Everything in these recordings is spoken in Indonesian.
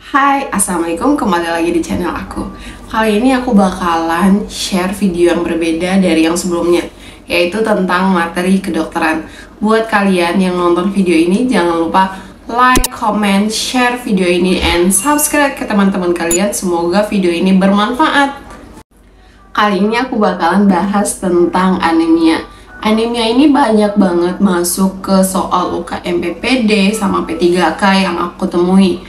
Hai, Assalamualaikum, kembali lagi di channel aku. Kali ini aku bakalan share video yang berbeda dari yang sebelumnya, yaitu tentang materi kedokteran. Buat kalian yang nonton video ini, jangan lupa like, comment, share video ini, and subscribe ke teman-teman kalian. Semoga video ini bermanfaat. Kali ini aku bakalan bahas tentang anemia. Anemia ini banyak banget masuk ke soal UKM PPD sama P3K yang aku temui.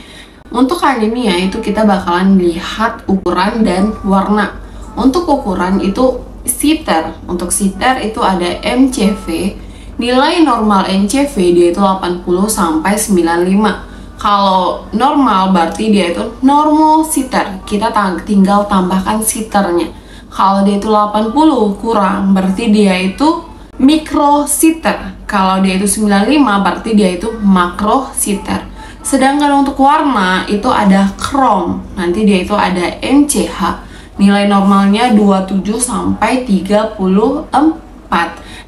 Untuk anemia itu kita bakalan lihat ukuran dan warna. Untuk ukuran itu SITER. Untuk SITER itu ada MCV. Nilai normal MCV dia itu 80 sampai 95. Kalau normal berarti dia itu normal SITER. Kita tinggal tambahkan SITERnya. Kalau dia itu 80 kurang berarti dia itu mikro SITER. Kalau dia itu 95 berarti dia itu makro SITER. Sedangkan untuk warna itu ada krom. Nanti dia itu ada MCH. Nilai normalnya 27 sampai 34.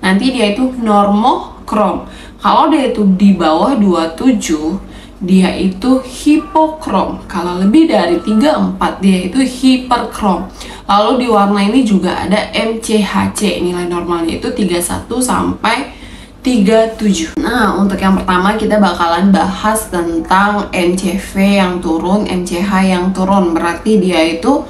Nanti dia itu normokrom. Kalau dia itu di bawah 27, dia itu hipokrom. Kalau lebih dari 34, dia itu hiperkrom. Lalu di warna ini juga ada MCHC. Nilai normalnya itu 31 sampai 37. Nah, untuk yang pertama kita bakalan bahas tentang MCV yang turun, MCH yang turun. Berarti dia itu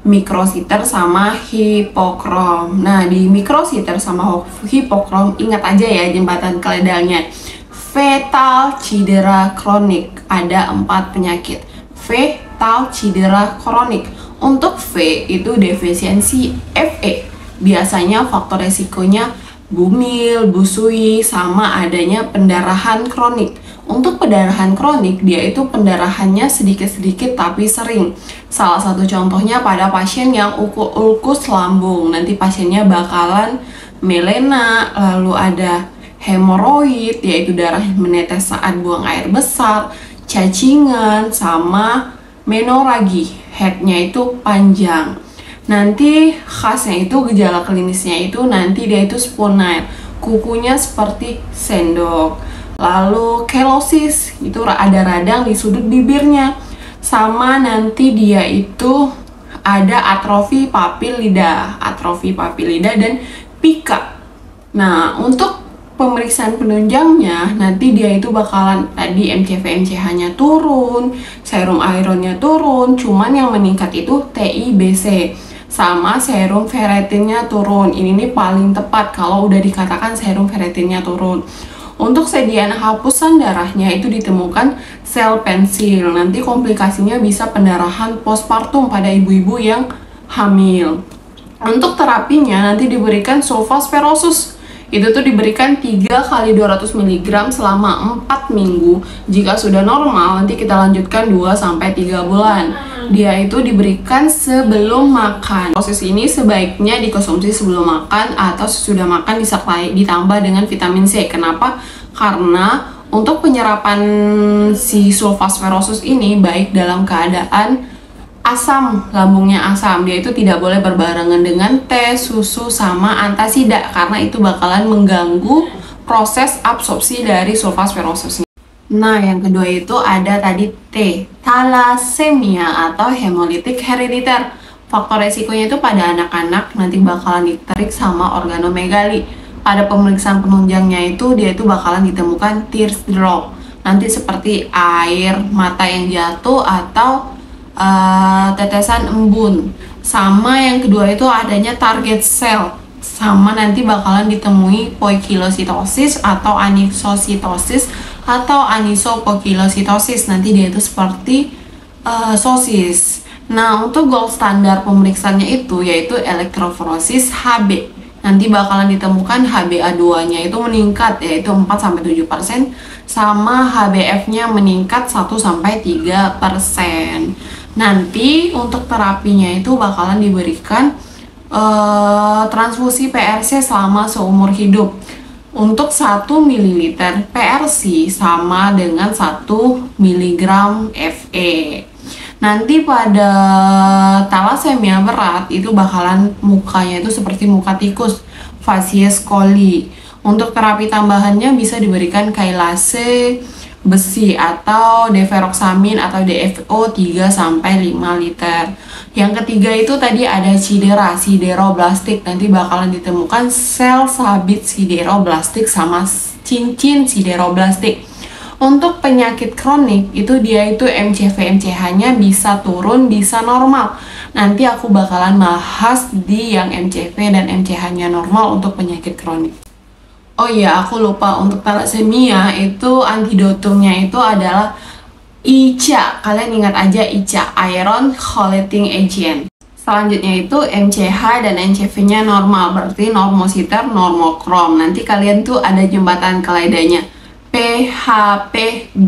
mikrositer sama hipokrom. Nah, di mikrositer sama hipokrom ingat aja ya jembatan keledanya. Fetal cedera kronik. Ada 4 penyakit. Fetal cedera kronik. Untuk V itu defisiensi Fe. Biasanya faktor resikonya bumil, busui, sama adanya pendarahan kronik. Untuk pendarahan kronik, dia itu pendarahannya sedikit-sedikit tapi sering. Salah satu contohnya pada pasien yang ulkus lambung. Nanti pasiennya bakalan melena, lalu ada hemoroid, yaitu darah menetes saat buang air besar, cacingan, sama menoragi, headnya itu panjang. Nanti khasnya itu gejala klinisnya itu nanti dia itu sponile, kukunya seperti sendok. Lalu kelosis itu ada radang di sudut bibirnya. Sama nanti dia itu ada atrofi papilida dan pika. Nah, untuk pemeriksaan penunjangnya nanti dia itu bakalan tadi MCV MCH-nya turun, serum ironnya turun, cuman yang meningkat itu TIBC. Sama serum ferritinnya turun. Ini nih paling tepat kalau udah dikatakan serum ferritinnya turun. Untuk sediaan hapusan darahnya itu ditemukan sel pensil. Nanti komplikasinya bisa pendarahan postpartum pada ibu-ibu yang hamil. Untuk terapinya nanti diberikan sulfosperosus. Itu tuh diberikan 3 kali 200 mg selama 4 minggu. Jika sudah normal nanti kita lanjutkan 2-3 bulan. Dia itu diberikan sebelum makan. Proses ini sebaiknya dikonsumsi sebelum makan atau sesudah makan disertai ditambah dengan vitamin C. Kenapa? Karena untuk penyerapan si sulfosperosus ini baik dalam keadaan asam, lambungnya asam. Dia itu tidak boleh berbarengan dengan teh, susu, sama antasida karena itu bakalan mengganggu proses absorpsi dari sulfosperosus. Nah, yang kedua itu ada tadi T, thalassemia atau hemolitik herediter. Faktor resikonya itu pada anak-anak nanti bakalan diterik sama organomegali. Pada pemeriksaan penunjangnya itu dia itu bakalan ditemukan tears drop. Nanti seperti air mata yang jatuh atau tetesan embun. Sama yang kedua itu adanya target cell. Sama nanti bakalan ditemui poikilositosis atau anisositosis atau anisopokilositosis. Nanti dia itu seperti sosis. Nah, untuk gold standar pemeriksaannya itu yaitu elektroforesis HB. Nanti bakalan ditemukan HbA2-nya itu meningkat yaitu 4-7%, sama HbF-nya meningkat 1-3%. Nanti untuk terapinya itu bakalan diberikan transfusi PRC selama seumur hidup. Untuk 1 ml PRC sama dengan 1 mg Fe. Nanti pada thalassemia berat itu bakalan mukanya itu seperti muka tikus, facies coli. Untuk terapi tambahannya bisa diberikan kailase, besi atau deferoxamine atau DFO 3-5 liter. Yang ketiga itu tadi ada sideroblastik. Nanti bakalan ditemukan sel sabit sideroblastik sama cincin sideroblastik. Untuk penyakit kronik itu dia itu MCV-MCH-nya bisa turun, bisa normal. Nanti aku bakalan bahas di yang MCV dan MCH-nya normal untuk penyakit kronik. Oh iya, aku lupa, untuk thalassemia itu antidotumnya itu adalah ICA. Kalian ingat aja ICA, Iron Chelating Agent. Selanjutnya itu MCH dan NCV-nya normal, berarti normositer, normokrom. Nanti kalian tuh ada jembatan keledanya. PHP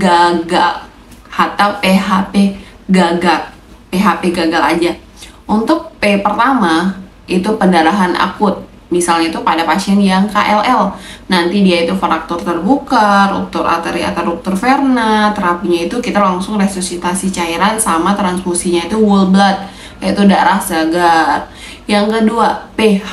gagal atau PHP gagal. PHP gagal aja. Untuk P pertama itu pendarahan akut. Misalnya itu pada pasien yang KLL. Nanti dia itu fraktur terbuka, ruptur arteri atau ruptur vena. Terapinya itu kita langsung resusitasi cairan sama transfusinya itu whole blood, yaitu darah segar. Yang kedua, PH,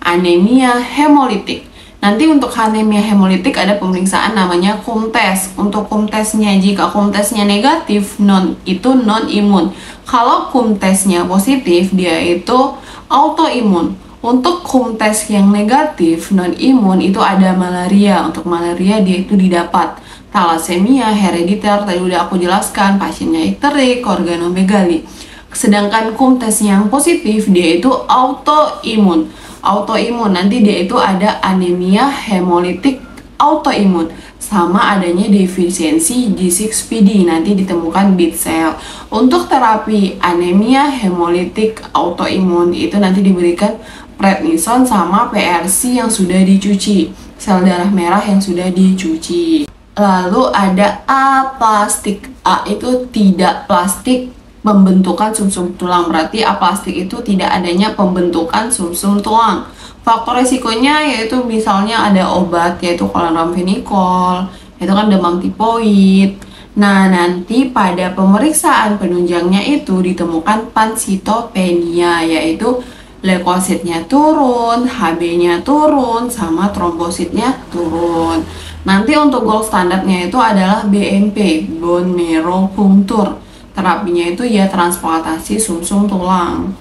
anemia hemolitik. Nanti untuk anemia hemolitik ada pemeriksaan namanya KUMTES. Untuk KUMTESnya, jika KUMTESnya negatif, itu non-imun. Kalau KUMTESnya positif, dia itu autoimun. Untuk KUMTES yang negatif, non-imun, itu ada malaria. Untuk malaria dia itu didapat thalassemia herediter, tadi udah aku jelaskan, pasiennya ikterik, organomegali. Sedangkan KUMTES yang positif, dia itu autoimun. Autoimun nanti dia itu ada anemia hemolitik autoimun sama adanya defisiensi G6PD, nanti ditemukan beta cell. Untuk terapi anemia hemolitik autoimun itu nanti diberikan prednison sama PRC yang sudah dicuci, sel darah merah yang sudah dicuci. Lalu ada aplastik. A itu tidak plastik pembentukan sumsum tulang, berarti aplastik itu tidak adanya pembentukan sumsum tulang. Faktor resikonya yaitu misalnya ada obat yaitu kolanramphenicol, itu kan demam tipoid. Nah, nanti pada pemeriksaan penunjangnya itu ditemukan pansitopenia, yaitu leukositnya turun, HB-nya turun, sama trombositnya turun. Nanti untuk gold standarnya itu adalah BMP, bone marrow puncture. Terapinya itu ya transplantasi sumsum tulang.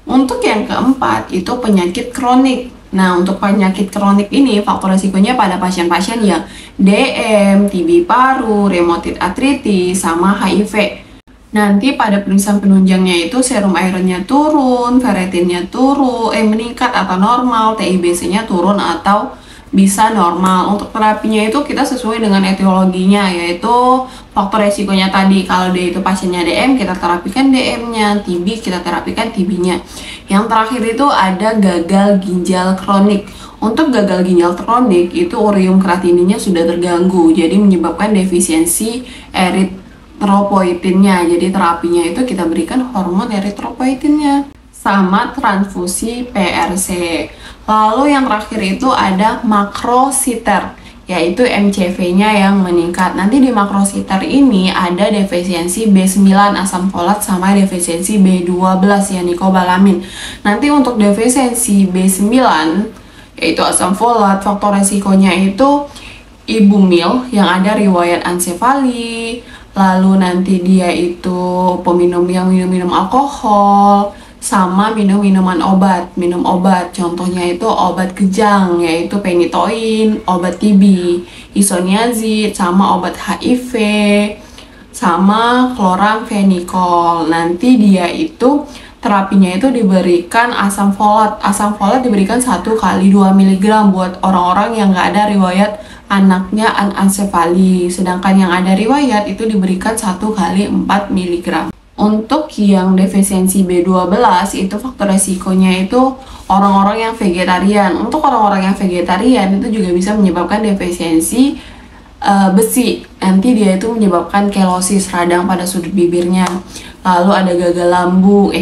Untuk yang keempat itu penyakit kronik. Nah, untuk penyakit kronik ini faktor resikonya pada pasien-pasien yang DM, TB paru, rheumatoid arthritis, sama HIV. Nanti pada pemeriksaan penunjangnya itu serum ironnya turun, ferritinnya turun, meningkat atau normal, TIBC-nya turun atau bisa normal. Untuk terapinya itu kita sesuai dengan etiologinya, yaitu faktor resikonya tadi. Kalau dia itu pasiennya DM, kita terapikan DM-nya, TB kita terapikan TB-nya. Yang terakhir itu ada gagal ginjal kronik. Untuk gagal ginjal kronik itu urium kreatininnya sudah terganggu, jadi menyebabkan defisiensi eritropoietinnya. Jadi terapinya itu kita berikan hormon eritropoietinnya sama transfusi PRC. Lalu yang terakhir itu ada makrositer, yaitu MCV-nya yang meningkat. Nanti di makrositer ini ada defisiensi B9 asam folat sama defisiensi B12 ya nikobalamin. Nanti untuk defisiensi B9 yaitu asam folat, faktor resikonya itu ibu mil yang ada riwayat ansefali, lalu nanti dia itu peminum yang minum alkohol, sama minum-minuman obat, minum obat, contohnya itu obat kejang, yaitu penitoin, obat TB, isoniazid, sama obat HIV, sama kloramfenicol. Nanti dia itu terapinya itu diberikan asam folat. Asam folat diberikan 1 kali 2 mg buat orang-orang yang nggak ada riwayat anaknya anencefali. Sedangkan yang ada riwayat itu diberikan 1 kali 4 mg. Untuk yang defisiensi B12 itu faktor resikonya itu orang-orang yang vegetarian. Untuk orang-orang yang vegetarian itu juga bisa menyebabkan defisiensi besi. Nanti dia itu menyebabkan kelosis, radang pada sudut bibirnya. Lalu ada gangguan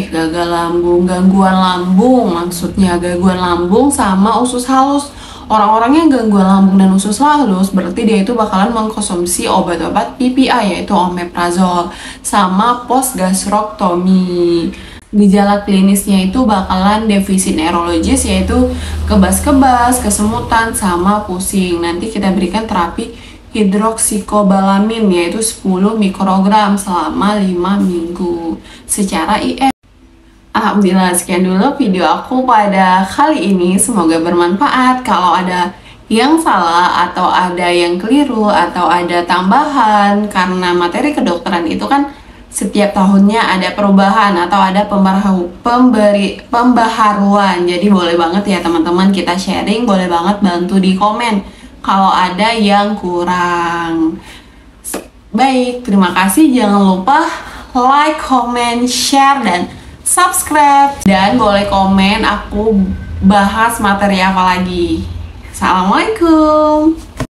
lambung, maksudnya gangguan lambung sama usus halus. Orang-orang yang gangguan lambung dan usus halus berarti dia itu bakalan mengkonsumsi obat-obat PPI yaitu omeprazol sama postgastroctomy. Gejala klinisnya itu bakalan defisit neurologis yaitu kebas-kebas, kesemutan, sama pusing. Nanti kita berikan terapi hidroksykobalamin, yaitu 10 mikrogram selama 5 minggu secara IM. Alhamdulillah, sekian dulu video aku pada kali ini. Semoga bermanfaat. Kalau ada yang salah atau ada yang keliru atau ada tambahan, karena materi kedokteran itu kan setiap tahunnya ada perubahan atau ada pembaharuan. Jadi boleh banget ya teman-teman kita sharing, boleh banget bantu di komen kalau ada yang kurang. Baik, terima kasih. Jangan lupa like, comment, share, dan subscribe. Dan boleh komen aku bahas materi apa lagi. Assalamualaikum.